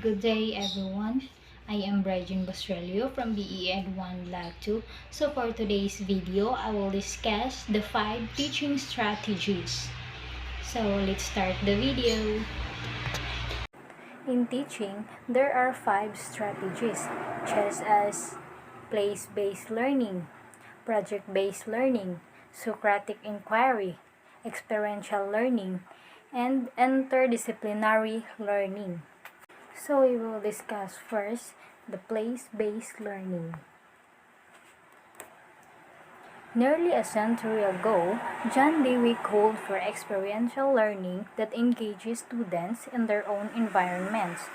Good day, everyone. I am Brian Bastrelio from BEd 1 Lab 2. So for today's video, I will discuss the 5 teaching strategies. So let's start the video. In teaching, there are 5 strategies, such as place-based learning, project-based learning, Socratic inquiry, experiential learning, and interdisciplinary learning. So we will discuss first the place-based learning. Nearly a century ago, John Dewey called for experiential learning that engages students in their own environments.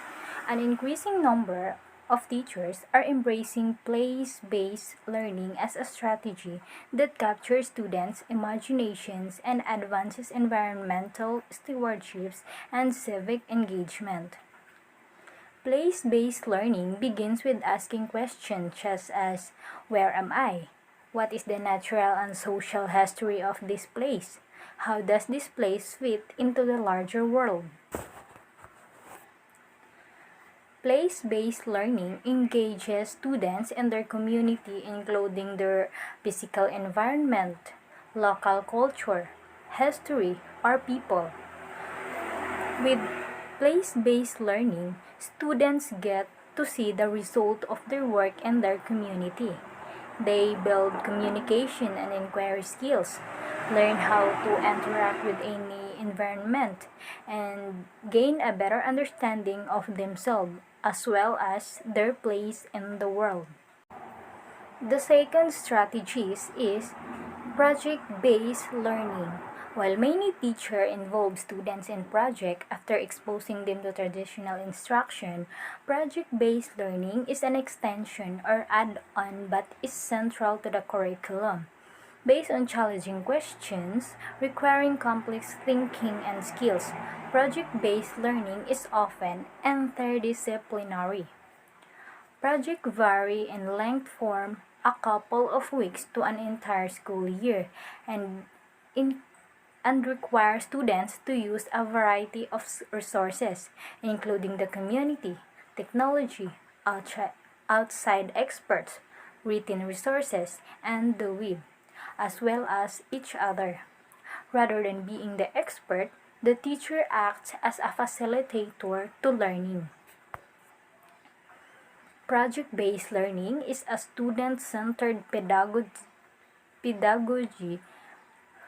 An increasing number of teachers are embracing place-based learning as a strategy that captures students' imaginations and advances environmental stewardships and civic engagement. Place-based learning begins with asking questions such as, where am I? What is the natural and social history of this place? How does this place fit into the larger world? Place-based learning engages students in their community, including their physical environment, local culture, history, or people. With place-based learning, students get to see the result of their work in their community. They build communication and inquiry skills, learn how to interact with any environment, and gain a better understanding of themselves as well as their place in the world. The second strategy is project-based learning. While many teachers involve students in project after exposing them to traditional instruction, project-based learning is an extension or add-on but is central to the curriculum. Based on challenging questions requiring complex thinking and skills, project-based learning is often interdisciplinary. Projects vary in length from a couple of weeks to an entire school year and require students to use a variety of resources, including the community, technology, outside experts, written resources, and the web, as well as each other. Rather than being the expert, the teacher acts as a facilitator to learning. Project-based learning is a student-centered pedagogy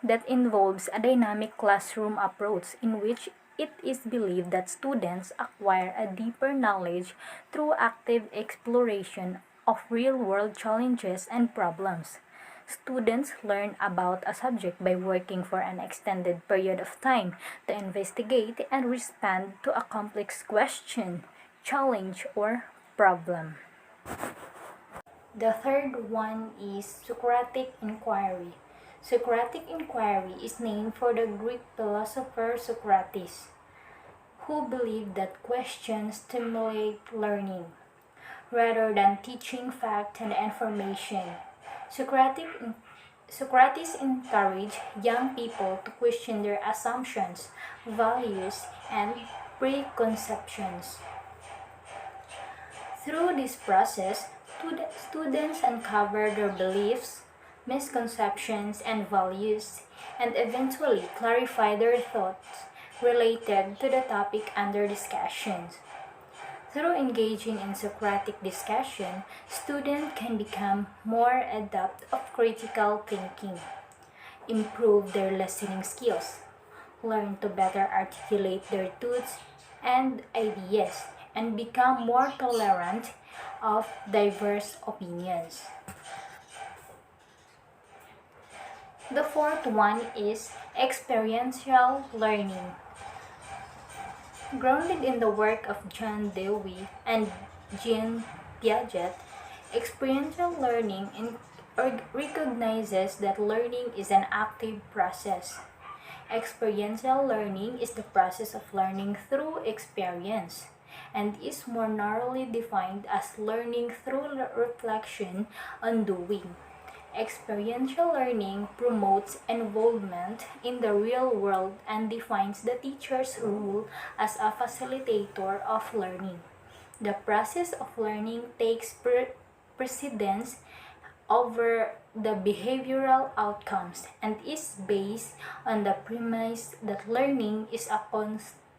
that involves a dynamic classroom approach in which it is believed that students acquire a deeper knowledge through active exploration of real-world challenges and problems. Students learn about a subject by working for an extended period of time to investigate and respond to a complex question, challenge, or problem. The third one is Socratic inquiry. Socratic inquiry is named for the Greek philosopher Socrates, who believed that questions stimulate learning rather than teaching fact and information. Socrates encouraged young people to question their assumptions, values, and preconceptions. Through this process, students uncover their beliefs, misconceptions, and values, and eventually clarify their thoughts related to the topic under discussion. Through engaging in Socratic discussion, students can become more adept of critical thinking, improve their listening skills, learn to better articulate their thoughts and ideas, and become more tolerant of diverse opinions. The fourth one is experiential learning. Grounded in the work of John Dewey and Jean Piaget, experiential learning recognizes that learning is an active process. Experiential learning is the process of learning through experience and is more narrowly defined as learning through reflection on doing. Experiential learning promotes involvement in the real world and defines the teacher's role as a facilitator of learning. The process of learning takes precedence over the behavioral outcomes and is based on the premise that learning is a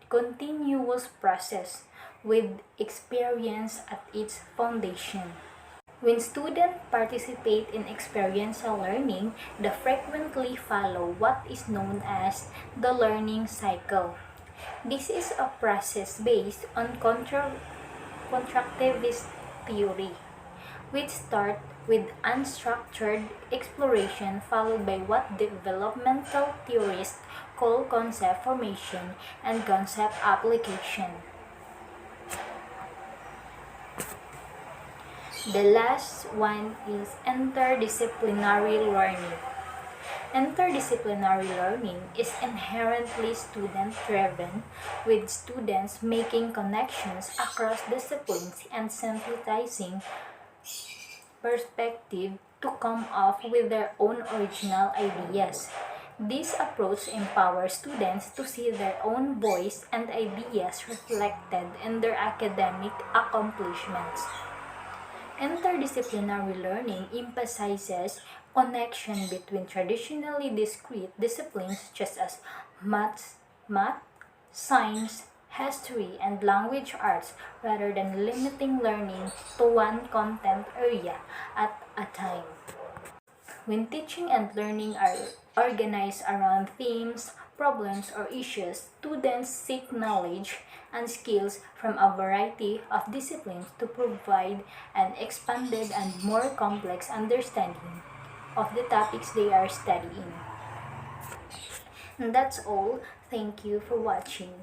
continuous process with experience at its foundation. When students participate in experiential learning, they frequently follow what is known as the learning cycle. This is a process based on constructivist theory, which start with unstructured exploration followed by what developmental theorists call concept formation and concept application. The last one is interdisciplinary learning. Interdisciplinary learning is inherently student-driven, with students making connections across disciplines and synthesizing perspective to come up with their own original ideas. This approach empowers students to see their own voice and ideas reflected in their academic accomplishments. Interdisciplinary learning emphasizes connection between traditionally discrete disciplines such as math, science, history, and language arts rather than limiting learning to one content area at a time. When teaching and learning are organized around themes, problems, or issues, students seek knowledge and skills from a variety of disciplines to provide an expanded and more complex understanding of the topics they are studying. And that's all. Thank you for watching.